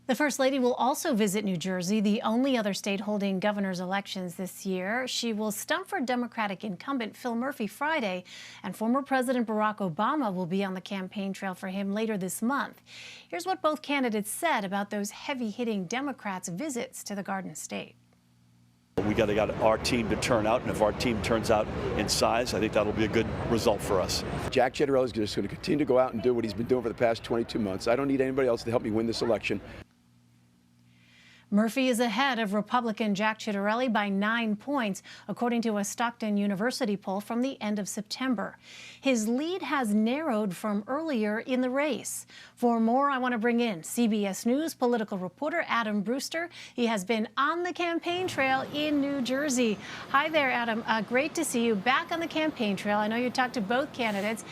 The First Lady will also visit New Jersey, the only other state holding governor's elections this year. She will stump for Democratic incumbent Phil Murphy Friday, and former President Barack Obama will be on the campaign trail for him later this month. Here's what both candidates said about those heavy-hitting Democrats' visits to the Garden State. We got our team to turn out, and if our team turns out in size, I think that'll be a good result for us. Jack Ciattarelli is just going to continue to go out and do what he's been doing for the past 22 months. I don't need anybody else to help me win this election. Murphy is ahead of Republican Jack Ciattarelli by 9 points, according to a Stockton University poll from the end of September. His lead has narrowed from earlier in the race. For more, I want to bring in CBS News political reporter Adam Brewster. He has been on the campaign trail in New Jersey. Hi there, Adam. Great to see you back on the campaign trail. I know you talked to both candidates.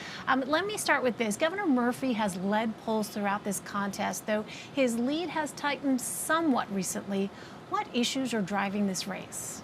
Let me start with this. Governor Murphy has led polls throughout this contest, though his lead has tightened somewhat recently. What issues are driving this race?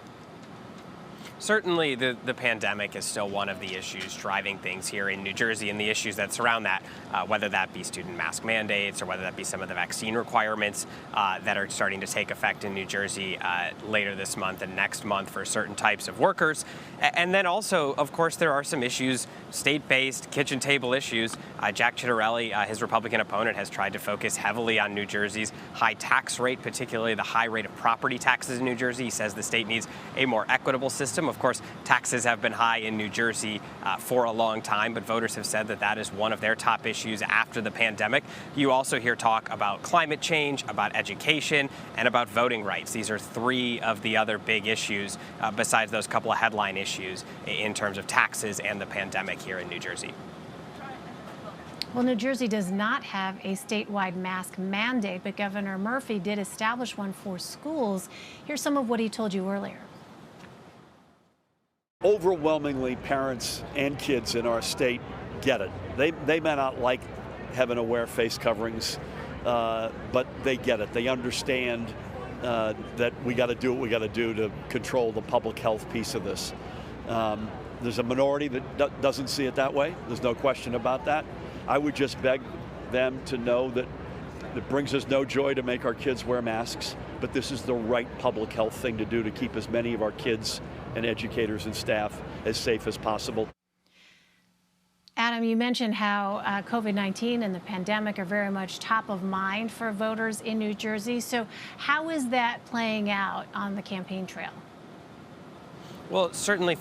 Certainly, the pandemic is still one of the issues driving things here in New Jersey, and the issues that surround that, whether that be student mask mandates or whether that be some of the vaccine requirements that are starting to take effect in New Jersey later this month and next month for certain types of workers. And then also, of course, there are some issues, state-based, kitchen table issues. Jack Ciattarelli, his Republican opponent, has tried to focus heavily on New Jersey's high tax rate, particularly the high rate of property taxes in New Jersey. He says the state needs a more equitable system. Of course, taxes have been high in New Jersey for a long time, but voters have said that that is one of their top issues after the pandemic. You also hear talk about climate change, about education, and about voting rights. These are three of the other big issues besides those couple of headline issues in terms of taxes and the pandemic here in New Jersey. Well, New Jersey does not have a statewide mask mandate, but Governor Murphy did establish one for schools. Here's some of what he told you earlier. Overwhelmingly, parents and kids in our state get it. They may not like having to wear face coverings, but they get it. They understand that we got to do what we got to do to control the public health piece of this. There's a minority that doesn't see it that way. There's no question about that. I would just beg them to know that it brings us no joy to make our kids wear masks, but this is the right public health thing to do to keep as many of our kids and educators and staff as safe as possible. Adam, you mentioned how COVID-19 and the pandemic are very much top of mind for voters in New Jersey. So how is that playing out on the campaign trail? Well, certainly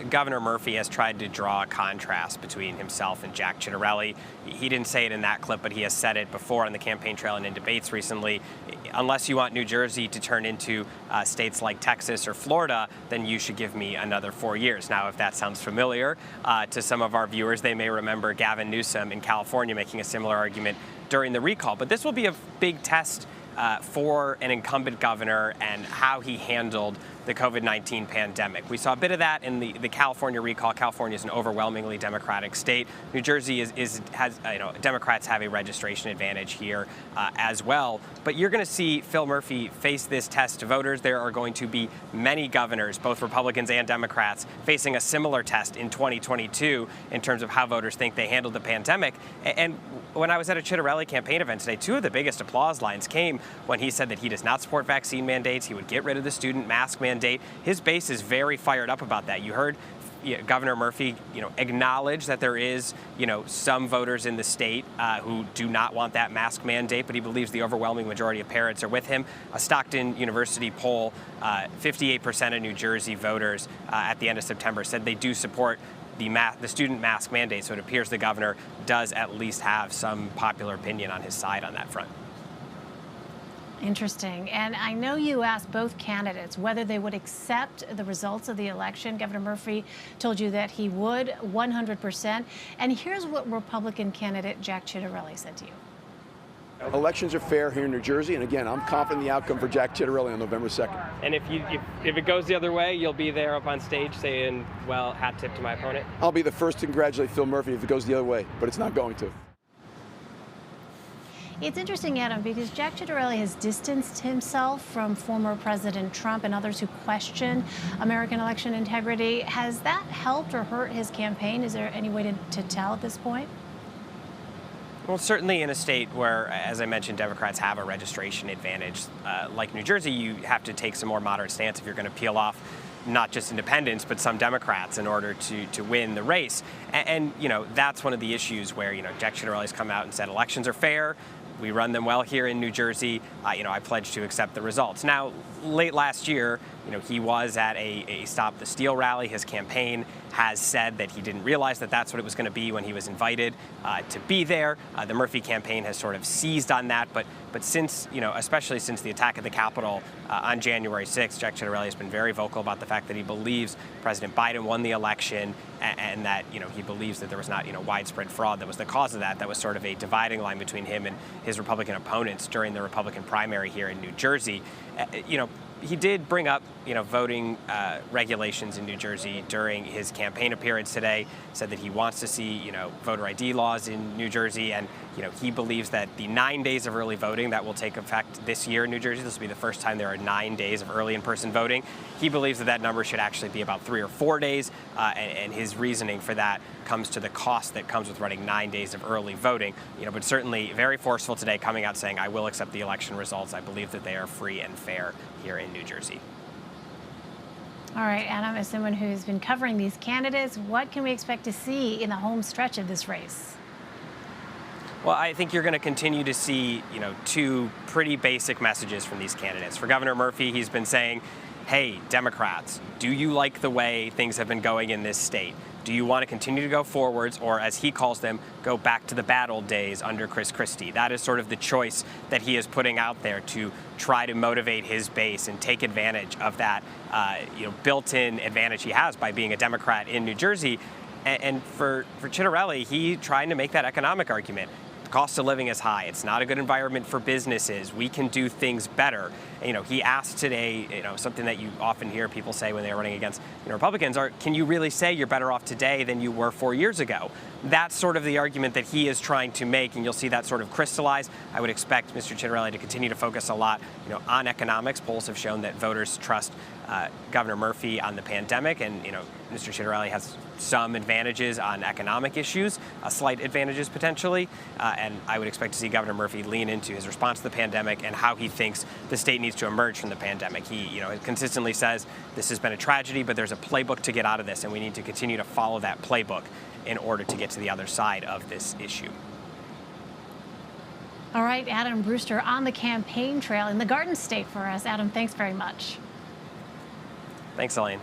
Governor Murphy has tried to draw a contrast between himself and Jack Ciattarelli. He didn't say it in that clip, but he has said it before on the campaign trail and in debates recently. Unless you want New Jersey to turn into states like Texas or Florida, then you should give me another 4 years. Now, if that sounds familiar to some of our viewers, they may remember Gavin Newsom in California making a similar argument during the recall. But this will be a big test for an incumbent governor and how he handled the COVID-19 pandemic. We saw a bit of that in the California recall. California is an overwhelmingly Democratic state. New Jersey has Democrats have a registration advantage here as well. But you're going to see Phil Murphy face this test to voters. There are going to be many governors, both Republicans and Democrats, facing a similar test in 2022 in terms of how voters think they handled the pandemic. And when I was at a Ciattarelli campaign event today, two of the biggest applause lines came when he said that he does not support vaccine mandates. He would get rid of the student mask mandate. His base is very fired up about that. You heard Governor Murphy, acknowledge that there is, some voters in the state who do not want that mask mandate, but he believes the overwhelming majority of parents are with him. A Stockton University poll, 58% of New Jersey voters at the end of September said they do support the student mask mandate. So it appears the governor does at least have some popular opinion on his side on that front. Interesting. And I know you asked both candidates whether they would accept the results of the election. Governor Murphy told you that he would 100%. And here's what Republican candidate Jack Ciattarelli said to you. Elections are fair here in New Jersey, and again, I'm confident in the outcome for Jack Ciattarelli on November 2nd. And if it goes the other way, you'll be there up on stage saying, well, hat tip to my opponent? I'll be the first to congratulate Phil Murphy if it goes the other way, but it's not going to. It's interesting, Adam, because Jack Ciattarelli has distanced himself from former President Trump and others who question American election integrity. Has that helped or hurt his campaign? Is there any way to tell at this point? Well, certainly in a state where, as I mentioned, Democrats have a registration advantage, like New Jersey, you have to take some more moderate stance if you're going to peel off not just independents, but some Democrats in order to win the race. And that's one of the issues where, Jack Ciattarelli's come out and said elections are fair. We run them well here in New Jersey. I pledge to accept the results. Now, late last year, he was at a Stop the Steal rally. His campaign has said that he didn't realize that that's what it was going to be when he was invited to be there. The Murphy campaign has sort of seized on that, but since, especially since the attack at the Capitol on January 6th, Jack Ciattarelli has been very vocal about the fact that he believes President Biden won the election and that, he believes that there was not, widespread fraud that was the cause of that. That was sort of a dividing line between him and his Republican opponents during the Republican primary here in New Jersey. He did bring up, voting regulations in New Jersey during his campaign appearance today, said that he wants to see, voter ID laws in New Jersey. And, he believes that the 9 days of early voting that will take effect this year in New Jersey, this will be the first time there are 9 days of early in-person voting. He believes that number should actually be about 3 or 4 days. And his reasoning for that comes to the cost that comes with running 9 days of early voting. But certainly very forceful today, coming out saying, I will accept the election results. I believe that they are free and fair here in New Jersey. All right, Adam, as someone who's been covering these candidates, what can we expect to see in the home stretch of this race? Well, I think you're going to continue to see, two pretty basic messages from these candidates. For Governor Murphy, he's been saying, hey, Democrats, do you like the way things have been going in this state? Do you want to continue to go forwards, or as he calls them, go back to the bad old days under Chris Christie? That is sort of the choice that he is putting out there to try to motivate his base and take advantage of that built-in advantage he has by being a Democrat in New Jersey. And for Ciattarelli, he trying to make that economic argument. The cost of living is high. It's not a good environment for businesses. We can do things better. He asked today, something that you often hear people say when they're running against Republicans are, can you really say you're better off today than you were 4 years ago? That's sort of the argument that he is trying to make, and you'll see that sort of crystallize. I would expect Mr. Ciattarelli to continue to focus a lot, on economics. Polls have shown that voters trust Governor Murphy on the pandemic, and Mr. Ciattarelli has some advantages on economic issues, slight advantages potentially, and I would expect to see Governor Murphy lean into his response to the pandemic and how he thinks the state needs to emerge from the pandemic. He, consistently says this has been a tragedy, but there's a playbook to get out of this, and we need to continue to follow that playbook in order to get to the other side of this issue. All right, Adam Brewster on the campaign trail in the Garden State for us. Adam, thanks very much. Thanks, Elaine.